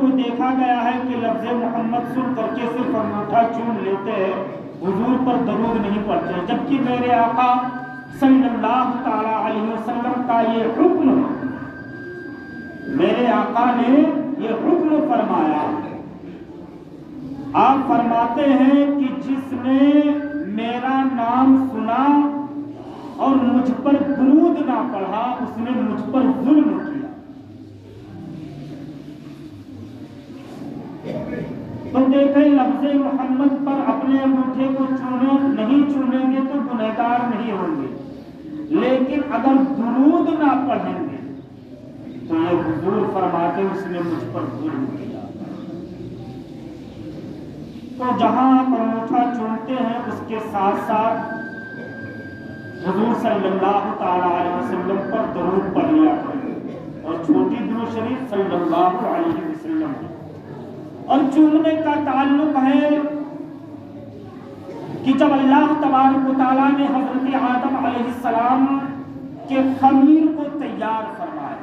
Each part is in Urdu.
کو دیکھا گیا ہے کہ لفظ محمد سن کر کے صرف انگوٹھا چوم لیتے ہیں، حضور پر درود نہیں پڑھتے، جبکہ میرے آقا صلی اللہ تعالی علیہ وسلم کا یہ حکم ہے، میرے آقا نے یہ حکم فرمایا۔ آپ فرماتے ہیں کہ جس نے میرا نام سنا اور مجھ پر درود نہ پڑھا اس نے مجھ پر ظلم کیا۔ تو دیکھیں لفظ محمد پر اپنے انگوٹھے کو نہیں چومیں گے تو گنہگار نہیں ہوں گے، لیکن اگر درود نہ پڑھیں گے تو یہ حضور فرماتے اس نے مجھ پر ظلم کیا۔ تو جہاں آپ انگوٹھا چومتے ہیں اس کے ساتھ ساتھ حضور صلی اللہ تعالی علیہ وسلم پر درود پڑھ لیا کریں، اور چھوٹی درود شریف صلی اللہ علیہ وسلم ہے۔ اور چومنے کا تعلق ہے کہ جب اللہ تبارک و تعالیٰ نے حضرت آدم علیہ السلام کے خمیر کو تیار فرمایا،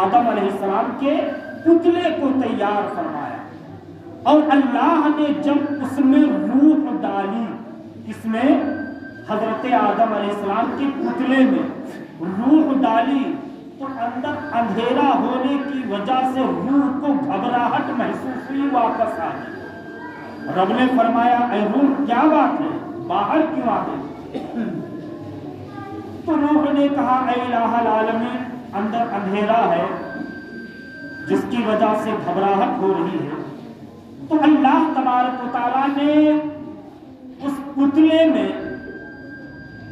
آدم علیہ السلام کے پتلے کو تیار فرمایا، اور اللہ نے جب اس میں روح ڈالی، اس میں حضرت آدم علیہ السلام کے پتلے میں روح ڈالی، تو اندر اندھیرا ہونے کی وجہ سے روح کو گھبراہٹ محسوس ہوئی، واپس آ گئی۔ رب نے فرمایا اے روح کیا بات ہے، باہر کیوں آ گئی؟ تو روح نے کہا اے الہ العالمین اندر اندھیرا ہے جس کی وجہ سے گھبراہٹ ہو رہی ہے۔ تو اللہ تبارک و تعالیٰ نے اس پتلے میں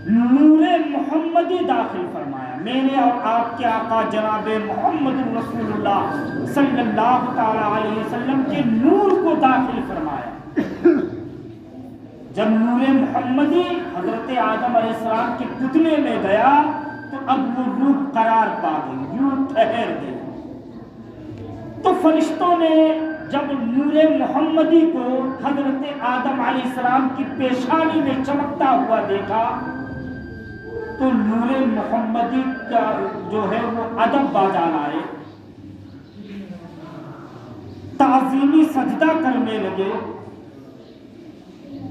نور محمدی داخل فرمایا، میرے اور آپ کے آقا جناب محمد رسول اللہ صلی اللہ تعالی علیہ وسلم کے نور کو داخل فرمایا۔ جب نور محمدی حضرت آدم علیہ السلام کے پتلے میں گیا تو اب وہ روح قرار پا گئی، روح ٹھہر گئی۔ تو فرشتوں نے جب نور محمدی کو حضرت آدم علیہ السلام کی پیشانی میں چمکتا ہوا دیکھا تو نور محمدی کا جو ہے وہ ادب بازار آئے، تعظیمی سجدہ کرنے لگے،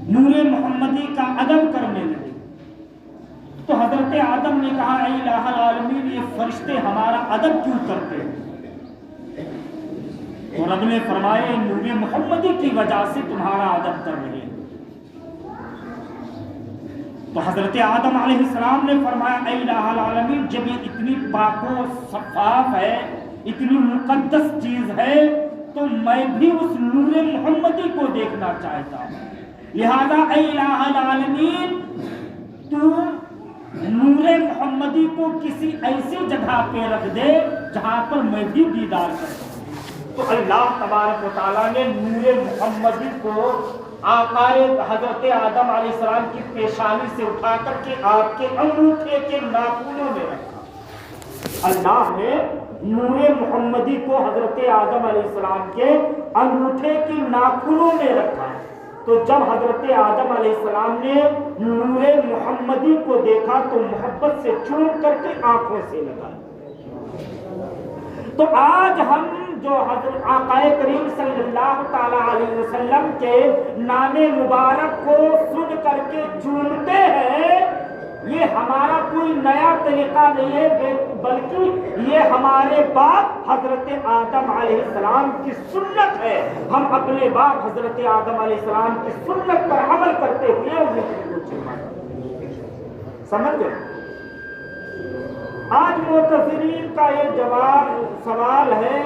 نور محمدی کا ادب کرنے لگے۔ تو حضرت آدم نے کہا اے الہ العالمین یہ فرشتے ہمارا ادب کیوں کرتے ہیں؟ تو رب نے فرمایا نور محمدی کی وجہ سے تمہارا ادب کر رہے ہیں۔ تو حضرت آدم علیہ السلام نے فرمایا اے الہ العالمین جب یہ اتنی پاک و شفاف ہے، اتنی مقدس چیز ہے، تو میں بھی اس نور محمدی کو دیکھنا چاہتا ہوں، لہذا اے الہ العالمین تو نور محمدی کو کسی ایسی جگہ پہ رکھ دے جہاں پر میں بھی دیدار کر سکوں۔ تو اللہ تبارک و تعالیٰ نے نور محمدی کو آقائے حضرت آدم علیہ السلام کی پیشانی سے اٹھا کر کے آپ کے انگوٹھے کے ناخنوں میں رکھا۔ اللہ نے نور محمدی کو حضرت آدم علیہ السلام کے انگوٹھے کے ناخنوں میں رکھا۔ تو جب حضرت آدم علیہ السلام نے نور محمدی کو دیکھا تو محبت سے چوم کر کے آنکھوں سے لگا۔ تو آج ہم جو حضرت آقا کریم صلی اللہ تعالی علیہ وسلم کے نام مبارک کو سن کر کے چومتے ہیں، یہ ہمارا کوئی نیا طریقہ نہیں ہے، بلکہ یہ ہمارے باپ حضرت آدم علیہ السلام کی سنت ہے۔ ہم اپنے باپ حضرت آدم علیہ السلام کی سنت پر عمل کرتے ہوئے سمجھ گئے۔ آج معتذرین کا یہ سوال ہے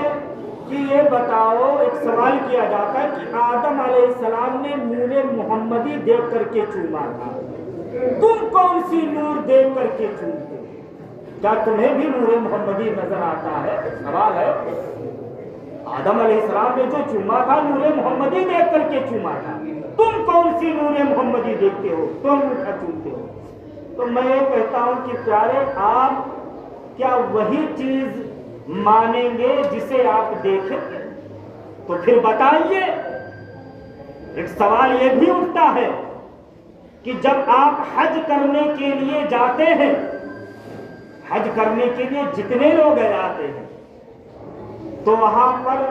کہ یہ بتاؤ، ایک سوال کیا جاتا ہے کہ آدم علیہ السلام نے نور محمدی دیکھ کر کے چوما تھا، تم کون سی نور دیکھ کر کے چومتے؟ کیا تمہیں بھی نور محمدی نظر آتا ہے؟ سوال ہے۔ آدم علیہ السلام نے جو چوما تھا نور محمدی دیکھ کر کے چوما تھا، تم کون سی نور محمدی دیکھتے ہو، تم اٹھا چومتے ہو؟ تو میں یہ کہتا ہوں کہ پیارے آپ کیا وہی چیز مانیں گے جسے آپ دیکھیں؟ تو پھر بتائیے۔ ایک سوال یہ بھی اٹھتا ہے کہ جب آپ حج کرنے کے لیے جاتے ہیں، حج کرنے کے لیے جتنے لوگ جاتے ہیں تو وہاں پر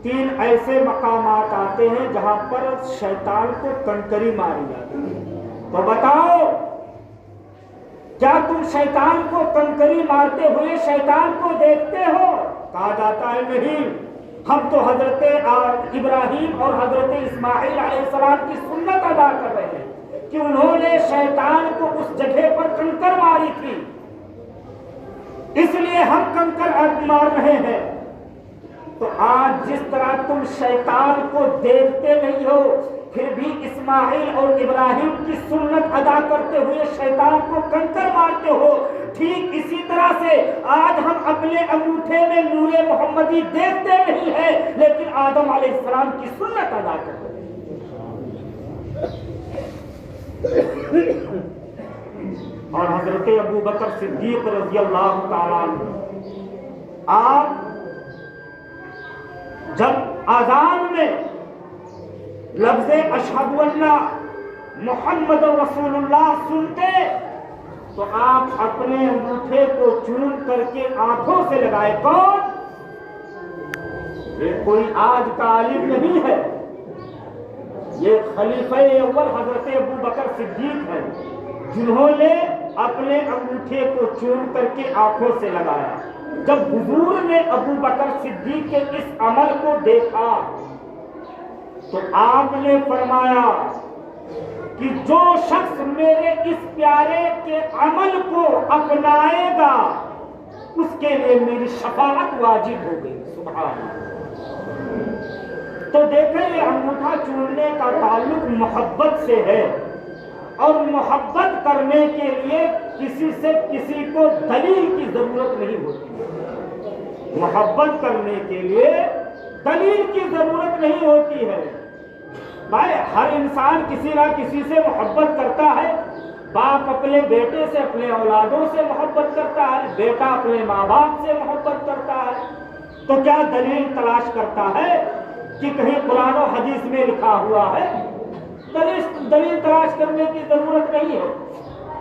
3 ایسے مقامات آتے ہیں جہاں پر شیطان کو کنکری ماری جاتی ہے۔ تو بتاؤ کیا تم شیطان کو کنکری مارتے ہوئے شیطان کو دیکھتے ہو؟ کہا جاتا ہے نہیں، ہم تو حضرت ابراہیم اور حضرت اسماعیل علیہ السلام کی سنت ادا کر رہے ہیں کہ انہوں نے شیطان کو اس جگہ پر کنکر ماری تھی، اس لیے ہم کنکر مار رہے ہیں۔ تو آج جس طرح تم شیطان کو دیکھتے نہیں ہو پھر بھی اسماعیل اور ابراہیم کی سنت ادا کرتے ہوئے شیطان کو کنکر مارتے ہو، ٹھیک اسی طرح سے آج ہم اپنے انگوٹھے میں نور محمدی دیکھتے نہیں ہیں لیکن آدم علیہ السلام کی سنت ادا کرتے ہیں۔ اور حضرت ابو بکر صدیق رضی اللہ تعالیٰ عنہ، آپ جب اذان میں لفظ اشہد اللہ محمد رسول اللہ سنتے تو آپ اپنے انگوٹھے کو چوم کر کے آنکھوں سے لگائے۔ کون؟ یہ کوئی آج کا عالم نہیں ہے، یہ خلیفہ اول حضرت ابو بکر صدیق ہے جنہوں نے اپنے انگوٹھے کو چوم کر کے آنکھوں سے لگایا۔ جب حضور نے ابو بکر صدیق کے اس عمل کو دیکھا تو آپ نے فرمایا کہ جو شخص میرے اس پیارے کے عمل کو اپنائے گا اس کے لیے میری شفاعت واجب ہو گئی۔ سبحان اللہ۔ تو دیکھیں یہ انگوٹھا چومنے کا تعلق محبت سے ہے، اور محبت کرنے کے لیے کسی سے کسی کو دلیل کی ضرورت نہیں ہوتی، محبت کرنے کے لیے دلیل کی ضرورت نہیں ہوتی ہے۔ بھائی ہر انسان کسی نہ کسی سے محبت کرتا ہے، باپ اپنے بیٹے سے، اپنے اولادوں سے محبت کرتا ہے، بیٹا اپنے ماں باپ سے محبت کرتا ہے، تو کیا دلیل تلاش کرتا ہے کہ کہیں قرآن و حدیث میں لکھا ہوا ہے؟ دلیل تلاش کرنے کی ضرورت نہیں ہے۔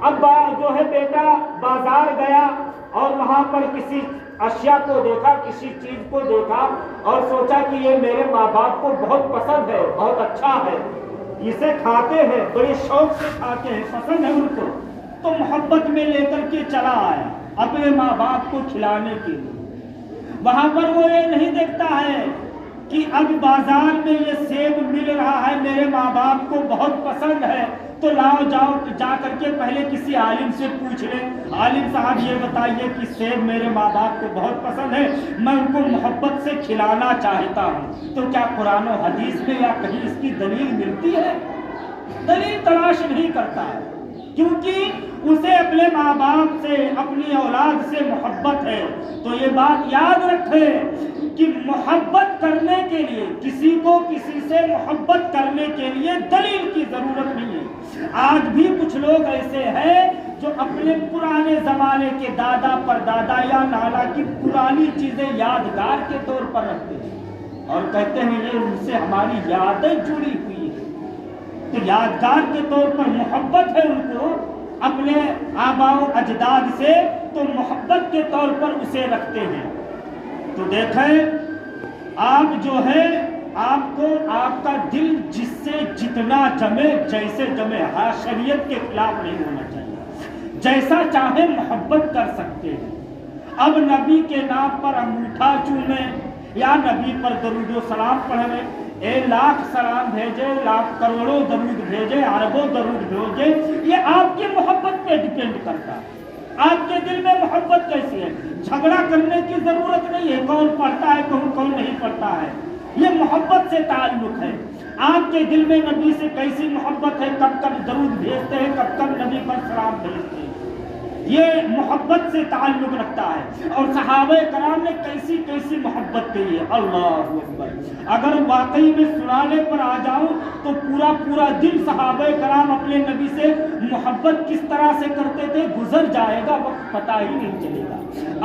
اب جو ہے بیٹا بازار گیا اور وہاں پر کسی اشیاء کو دیکھا، کسی چیز کو دیکھا اور سوچا کہ یہ میرے ماں باپ کو بہت پسند ہے، بہت اچھا ہے، اسے کھاتے ہیں، بڑے شوق سے کھاتے ہیں، پسند ہے ان کو، تو محبت میں لے کر کے چلا آیا اپنے ماں باپ کو کھلانے کے لیے۔ وہاں پر وہ یہ نہیں دیکھتا ہے کہ اب بازار میں یہ سیب مل رہا ہے، میرے ماں باپ کو بہت پسند ہے، تو لاؤ جاؤ جا کر کے پہلے کسی عالم سے پوچھ لیں، عالم صاحب یہ بتائیے کہ سیب میرے ماں باپ کو بہت پسند ہے، میں ان کو محبت سے کھلانا چاہتا ہوں۔ تو کیا قرآن و حدیث میں یا کہیں اس کی دلیل ملتی ہے؟ دلیل تلاش نہیں کرتا ہے، کیونکہ اسے اپنے ماں باپ سے، اپنی اولاد سے محبت ہے۔ تو یہ بات یاد رکھے کہ محبت کرنے کے لیے، کسی کو کسی سے محبت کرنے کے لیے دلیل کی ضرورت نہیں ہے۔ آج بھی کچھ لوگ ایسے ہیں جو اپنے پرانے زمانے کے دادا پردادا یا نانا کی پرانی چیزیں یادگار کے طور پر رکھتے ہیں اور کہتے ہیں یہ ان سے ہماری یادیں جڑی ہوئی ہیں، تو یادگار کے طور پر محبت ہے ان کو اپنے آباء و اجداد سے، تو محبت کے طور پر اسے رکھتے ہیں۔ تو دیکھیں آپ جو ہے آپ کو آپ کا دل جس سے جتنا جمے، جیسے جمے، ہر شریعت کے خلاف نہیں ہونا چاہیے، جیسا چاہے محبت کر سکتے ہیں۔ اب نبی کے نام پر انگوٹھا چومیں یا نبی پر درود و سلام پڑھیں، لاکھ سلام بھیجے، لاکھ کروڑوں درود بھیجے، اربوں درود بھیجے، یہ آپ کی محبت پہ ڈیپینڈ کرتا ہے۔ آپ کے دل میں محبت کیسی ہے؟ جھگڑا کرنے کی ضرورت نہیں ہے، کون پڑھتا ہے کون نہیں پڑھتا ہے، یہ محبت سے تعلق ہے۔ آپ کے دل میں نبی سے کیسی محبت ہے، کب کب درود بھیجتے ہیں، کب کب نبی پر سلام بھیجتے ہیں، یہ محبت سے تعلق رکھتا ہے۔ اور صحابہ کرام نے کیسی کیسی محبت کی ہے، اللہ اکبر۔ اگر واقعی میں سنانے پر آ جاؤں تو پورا دن صحابہ کرام اپنے نبی سے محبت کس طرح سے کرتے تھے گزر جائے گا، وقت پتہ ہی نہیں چلے گا۔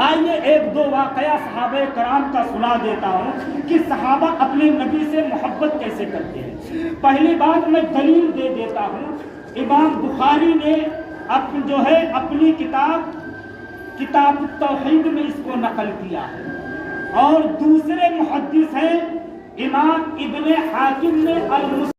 آئیے ایک دو واقعہ صحابہ کرام کا سنا دیتا ہوں کہ صحابہ اپنے نبی سے محبت کیسے کرتے ہیں۔ پہلی بات میں دلیل دے دیتا ہوں، امام بخاری نے جو ہے اپنی کتاب التوحید میں اس کو نقل کیا ہے، اور دوسرے محدث ہیں امام ابن حاتم نے